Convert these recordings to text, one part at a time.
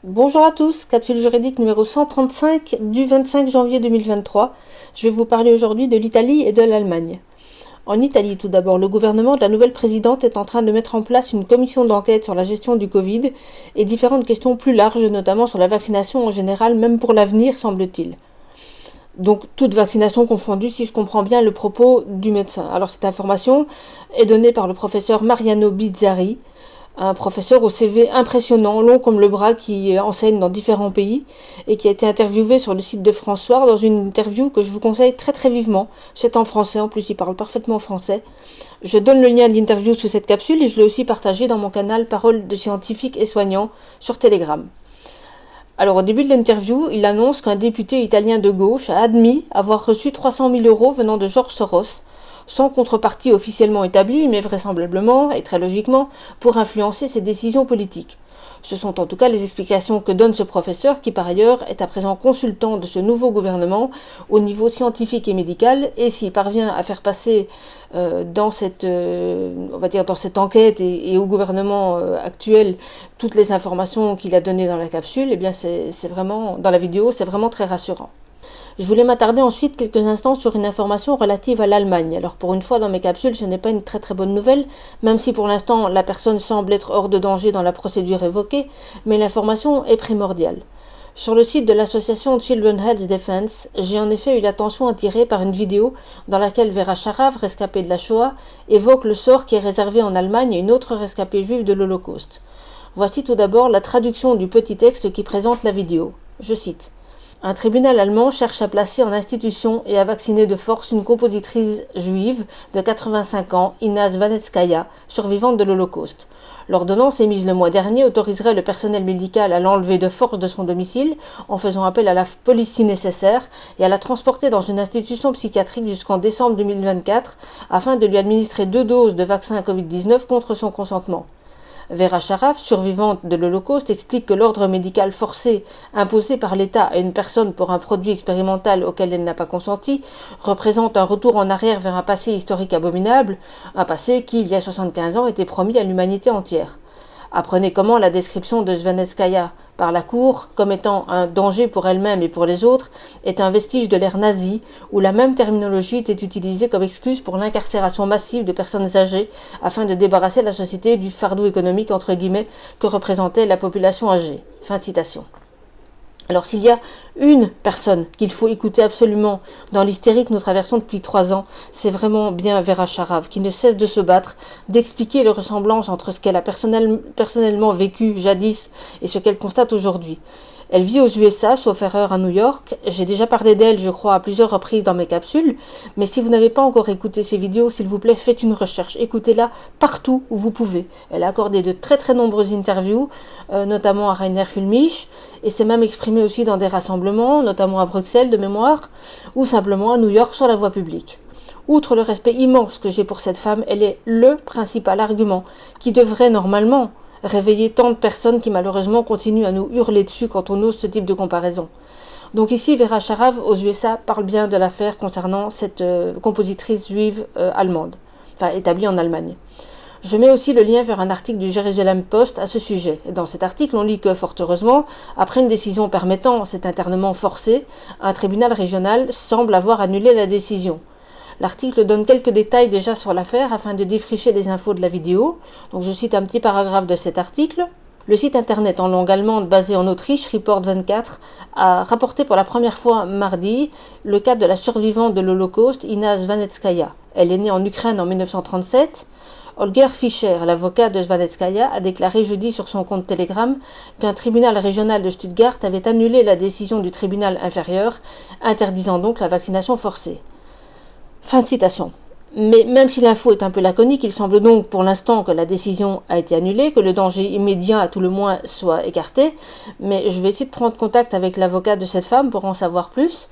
Bonjour à tous, capsule juridique numéro 135 du 25 janvier 2023. Je vais vous parler aujourd'hui de l'Italie et de l'Allemagne. En Italie, tout d'abord, le gouvernement de la nouvelle présidente est en train de mettre en place une commission d'enquête sur la gestion du Covid et différentes questions plus larges, notamment sur la vaccination en général, même pour l'avenir, semble-t-il. Donc, toute vaccination confondue, si je comprends bien le propos du médecin. Alors, cette information est donnée par le professeur Mariano Bizzarri, un professeur au CV impressionnant, long comme le bras, qui enseigne dans différents pays et qui a été interviewé sur le site de François dans une interview que je vous conseille très très vivement. C'est en français, en plus il parle parfaitement français. Je donne le lien de l'interview sous cette capsule et je l'ai aussi partagé dans mon canal Parole de scientifiques et soignants sur Telegram. Alors au début de l'interview, il annonce qu'un député italien de gauche a admis avoir reçu 300 000 € venant de George Soros, sans contrepartie officiellement établie, mais vraisemblablement, et très logiquement, pour influencer ses décisions politiques. Ce sont en tout cas les explications que donne ce professeur, qui par ailleurs est à présent consultant de ce nouveau gouvernement au niveau scientifique et médical, et s'il parvient à faire passer dans cette enquête et au gouvernement actuel toutes les informations qu'il a données dans la capsule, eh bien c'est vraiment, dans la vidéo, c'est vraiment très rassurant. Je voulais m'attarder ensuite quelques instants sur une information relative à l'Allemagne. Alors pour une fois dans mes capsules, ce n'est pas une très très bonne nouvelle, même si pour l'instant la personne semble être hors de danger dans la procédure évoquée, mais l'information est primordiale. Sur le site de l'association Children Health Defense, j'ai en effet eu l'attention attirée par une vidéo dans laquelle Vera Sharav, rescapée de la Shoah, évoque le sort qui est réservé en Allemagne à une autre rescapée juive de l'Holocauste. Voici tout d'abord la traduction du petit texte qui présente la vidéo. Je cite. Un tribunal allemand cherche à placer en institution et à vacciner de force une compositrice juive de 85 ans, Ina Svanetskaya, survivante de l'Holocauste. L'ordonnance émise le mois dernier autoriserait le personnel médical à l'enlever de force de son domicile, en faisant appel à la police si nécessaire, et à la transporter dans une institution psychiatrique jusqu'en décembre 2024, afin de lui administrer 2 doses de vaccin Covid-19 contre son consentement. Vera Sharav, survivante de l'Holocauste, explique que l'ordre médical forcé imposé par l'État à une personne pour un produit expérimental auquel elle n'a pas consenti représente un retour en arrière vers un passé historique abominable, un passé qui, il y a 75 ans, était promis à l'humanité entière. Apprenez comment la description de Svanetskaya par la Cour, comme étant un danger pour elle-même et pour les autres, est un vestige de l'ère nazie, où la même terminologie était utilisée comme excuse pour l'incarcération massive de personnes âgées, afin de débarrasser la société du fardeau économique entre guillemets que représentait la population âgée. Fin de citation. Alors s'il y a une personne qu'il faut écouter absolument dans l'hystérie que nous traversons depuis 3 ans, c'est vraiment bien Vera Sharav, qui ne cesse de se battre, d'expliquer les ressemblances entre ce qu'elle a personnellement vécu jadis et ce qu'elle constate aujourd'hui. Elle vit aux USA, sauf erreur à New York. J'ai déjà parlé d'elle, je crois, à plusieurs reprises dans mes capsules. Mais si vous n'avez pas encore écouté ces vidéos, s'il vous plaît, faites une recherche. Écoutez-la partout où vous pouvez. Elle a accordé de très très nombreuses interviews, notamment à Rainer Fulmich, et s'est même exprimée aussi dans des rassemblements, notamment à Bruxelles de mémoire, ou simplement à New York sur la voie publique. Outre le respect immense que j'ai pour cette femme, elle est le principal argument qui devrait normalement réveiller tant de personnes qui malheureusement continuent à nous hurler dessus quand on ose ce type de comparaison. Donc ici, Vera Sharav aux USA parle bien de l'affaire concernant cette compositrice juive allemande, enfin établie en Allemagne. Je mets aussi le lien vers un article du Jerusalem Post à ce sujet. Et dans cet article, on lit que, fort heureusement, après une décision permettant cet internement forcé, un tribunal régional semble avoir annulé la décision. L'article donne quelques détails déjà sur l'affaire afin de défricher les infos de la vidéo. Donc je cite un petit paragraphe de cet article. Le site internet en langue allemande basé en Autriche, Report24, a rapporté pour la première fois mardi le cas de la survivante de l'Holocauste, Ina Svanetskaya. Elle est née en Ukraine en 1937. Holger Fischer, l'avocat de Svanetskaya, a déclaré jeudi sur son compte Telegram qu'un tribunal régional de Stuttgart avait annulé la décision du tribunal inférieur, interdisant donc la vaccination forcée. Fin de citation. Mais même si l'info est un peu laconique, il semble donc pour l'instant que la décision a été annulée, que le danger immédiat à tout le moins soit écarté, mais je vais essayer de prendre contact avec l'avocat de cette femme pour en savoir plus.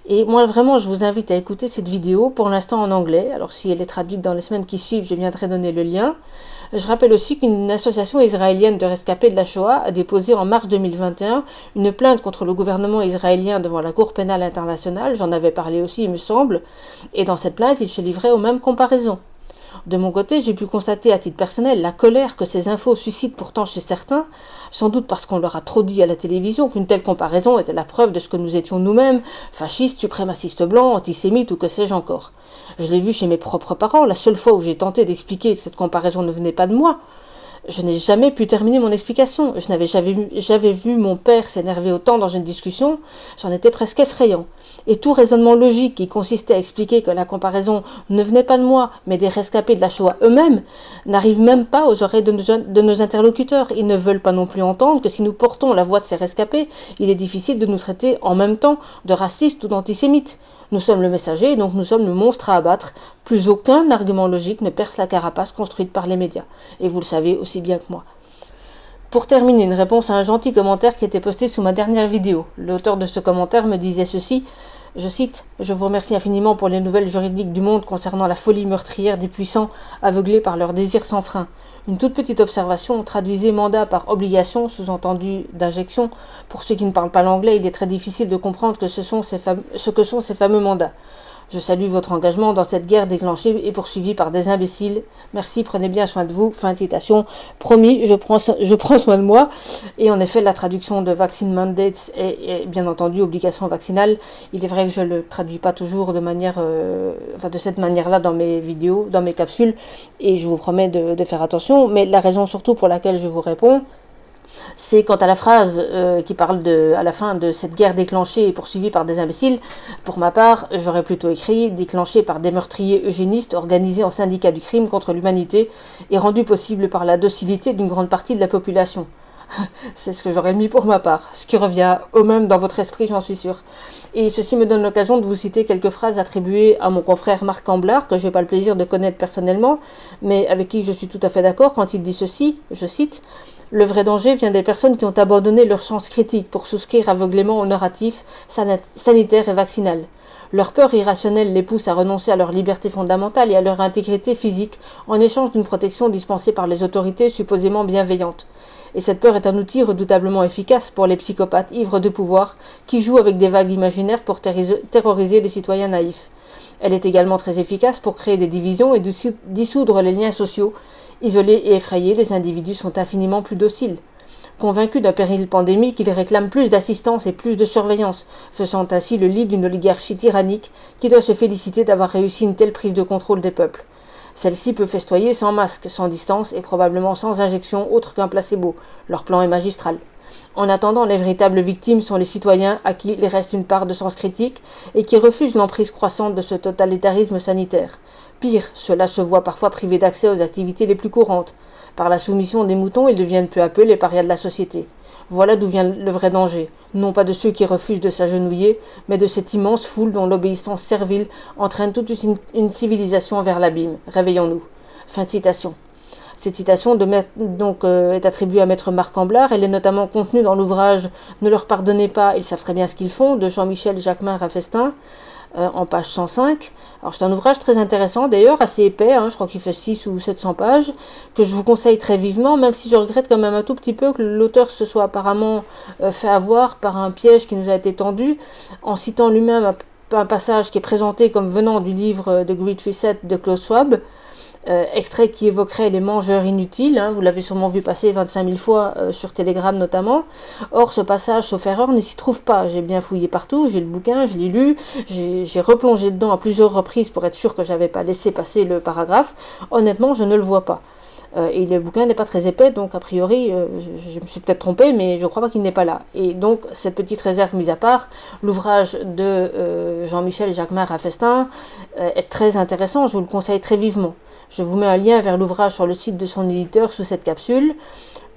Et moi vraiment je vous invite à écouter cette vidéo, pour l'instant en anglais, alors si elle est traduite dans les semaines qui suivent, je viendrai donner le lien. Je rappelle aussi qu'une association israélienne de rescapés de la Shoah a déposé en mars 2021 une plainte contre le gouvernement israélien devant la Cour pénale internationale, j'en avais parlé aussi il me semble, et dans cette plainte il se livrait aux mêmes comparaisons. De mon côté, j'ai pu constater à titre personnel la colère que ces infos suscitent pourtant chez certains, sans doute parce qu'on leur a trop dit à la télévision qu'une telle comparaison était la preuve de ce que nous étions nous-mêmes, fascistes, suprémacistes blancs, antisémites ou que sais-je encore. Je l'ai vu chez mes propres parents, la seule fois où j'ai tenté d'expliquer que cette comparaison ne venait pas de moi. Je n'ai jamais pu terminer mon explication. Je n'avais jamais vu mon père s'énerver autant dans une discussion. J'en étais presque effrayant. Et tout raisonnement logique qui consistait à expliquer que la comparaison ne venait pas de moi, mais des rescapés de la Shoah eux-mêmes, n'arrive même pas aux oreilles de nos interlocuteurs. Ils ne veulent pas non plus entendre que si nous portons la voix de ces rescapés, il est difficile de nous traiter en même temps de racistes ou d'antisémites. Nous sommes le messager et donc nous sommes le monstre à abattre. Plus aucun argument logique ne perce la carapace construite par les médias. Et vous le savez aussi bien que moi. Pour terminer, une réponse à un gentil commentaire qui était posté sous ma dernière vidéo. L'auteur de ce commentaire me disait ceci, je cite, « Je vous remercie infiniment pour les nouvelles juridiques du monde concernant la folie meurtrière des puissants aveuglés par leur désir sans frein. Une toute petite observation, traduisez mandat par obligation, sous-entendu d'injection. Pour ceux qui ne parlent pas l'anglais, il est très difficile de comprendre ce que sont ces fameux mandats. Je salue votre engagement dans cette guerre déclenchée et poursuivie par des imbéciles. Merci, prenez bien soin de vous. » Fin de citation. Promis, je prends soin de moi. Et en effet, la traduction de Vaccine Mandates est bien entendu obligation vaccinale. Il est vrai que je ne le traduis pas toujours de cette manière-là dans mes vidéos, dans mes capsules. Et je vous promets de faire attention. Mais la raison surtout pour laquelle je vous réponds, c'est quant à la phrase qui parle à la fin de cette guerre déclenchée et poursuivie par des imbéciles. Pour ma part, j'aurais plutôt écrit déclenchée par des meurtriers eugénistes organisés en syndicat du crime contre l'humanité et rendue possible par la docilité d'une grande partie de la population. C'est ce que j'aurais mis pour ma part, ce qui revient au même dans votre esprit, j'en suis sûr. Et ceci me donne l'occasion de vous citer quelques phrases attribuées à mon confrère Marc Amblard, que je n'ai pas le plaisir de connaître personnellement, mais avec qui je suis tout à fait d'accord quand il dit ceci, je cite, « Le vrai danger vient des personnes qui ont abandonné leur sens critique pour souscrire aveuglément au narratif sanitaire et vaccinal. Leur peur irrationnelle les pousse à renoncer à leur liberté fondamentale et à leur intégrité physique en échange d'une protection dispensée par les autorités supposément bienveillantes. Et cette peur est un outil redoutablement efficace pour les psychopathes ivres de pouvoir qui jouent avec des vagues imaginaires pour terroriser les citoyens naïfs. Elle est également très efficace pour créer des divisions et dissoudre les liens sociaux. Isolés et effrayés, les individus sont infiniment plus dociles. Convaincus d'un péril pandémique, ils réclament plus d'assistance et plus de surveillance, faisant ainsi le lit d'une oligarchie tyrannique qui doit se féliciter d'avoir réussi une telle prise de contrôle des peuples. Celle-ci peut festoyer sans masque, sans distance et probablement sans injection autre qu'un placebo. Leur plan est magistral. En attendant, les véritables victimes sont les citoyens à qui il reste une part de sens critique et qui refusent l'emprise croissante de ce totalitarisme sanitaire. Pire, ceux-là se voient parfois privés d'accès aux activités les plus courantes. Par la soumission des moutons, ils deviennent peu à peu les parias de la société. Voilà d'où vient le vrai danger, non pas de ceux qui refusent de s'agenouiller, mais de cette immense foule dont l'obéissance servile entraîne toute une civilisation vers l'abîme. Réveillons-nous. Fin de citation. Cette citation est attribuée à maître Marc Amblard. Elle est notamment contenue dans l'ouvrage « Ne leur pardonnez pas, ils savent très bien ce qu'ils font » de Jean-Michel Jacquemin-Raffestin, en page 105. Alors c'est un ouvrage très intéressant d'ailleurs, assez épais, je crois qu'il fait 600 ou 700 pages, que je vous conseille très vivement, même si je regrette quand même un tout petit peu que l'auteur se soit apparemment fait avoir par un piège qui nous a été tendu, en citant lui-même un passage qui est présenté comme venant du livre The Great Reset de Klaus Schwab, extrait qui évoquerait les mangeurs inutiles, vous l'avez sûrement vu passer 25 000 fois sur Telegram notamment. Or ce passage, sauf erreur, ne s'y trouve pas. J'ai bien fouillé partout, j'ai le bouquin, je l'ai lu, j'ai replongé dedans à plusieurs reprises pour être sûr que j'avais pas laissé passer le paragraphe. Honnêtement, je ne le vois pas. Et le bouquin n'est pas très épais, donc a priori, je me suis peut-être trompée, mais je crois pas qu'il n'est pas là. Et donc, cette petite réserve mise à part, l'ouvrage de Jean-Michel Jacquemin-Raffestin est très intéressant, je vous le conseille très vivement. Je vous mets un lien vers l'ouvrage sur le site de son éditeur sous cette capsule.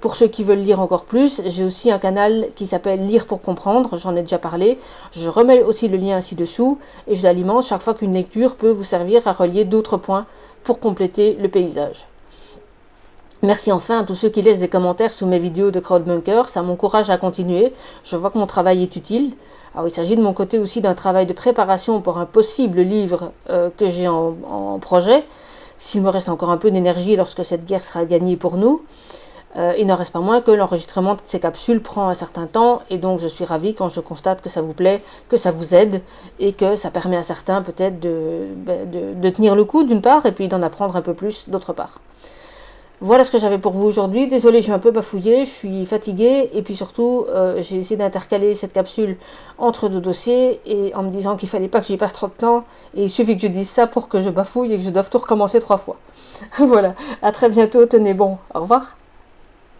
Pour ceux qui veulent lire encore plus, j'ai aussi un canal qui s'appelle Lire pour comprendre, j'en ai déjà parlé. Je remets aussi le lien ci-dessous et je l'alimente chaque fois qu'une lecture peut vous servir à relier d'autres points pour compléter le paysage. Merci enfin à tous ceux qui laissent des commentaires sous mes vidéos de Crowdbunker, ça m'encourage à continuer, je vois que mon travail est utile. Alors il s'agit de mon côté aussi d'un travail de préparation pour un possible livre que j'ai en projet, s'il me reste encore un peu d'énergie lorsque cette guerre sera gagnée pour nous. Il n'en reste pas moins que l'enregistrement de ces capsules prend un certain temps, et donc je suis ravie quand je constate que ça vous plaît, que ça vous aide, et que ça permet à certains peut-être de tenir le coup d'une part, et puis d'en apprendre un peu plus d'autre part. Voilà ce que j'avais pour vous aujourd'hui. Désolée, j'ai un peu bafouillé, je suis fatiguée, et puis surtout, j'ai essayé d'intercaler cette capsule entre deux dossiers, et en me disant qu'il fallait pas que j'y passe trop de temps, et il suffit que je dise ça pour que je bafouille et que je doive tout recommencer 3 fois. Voilà, à très bientôt, tenez bon, au revoir.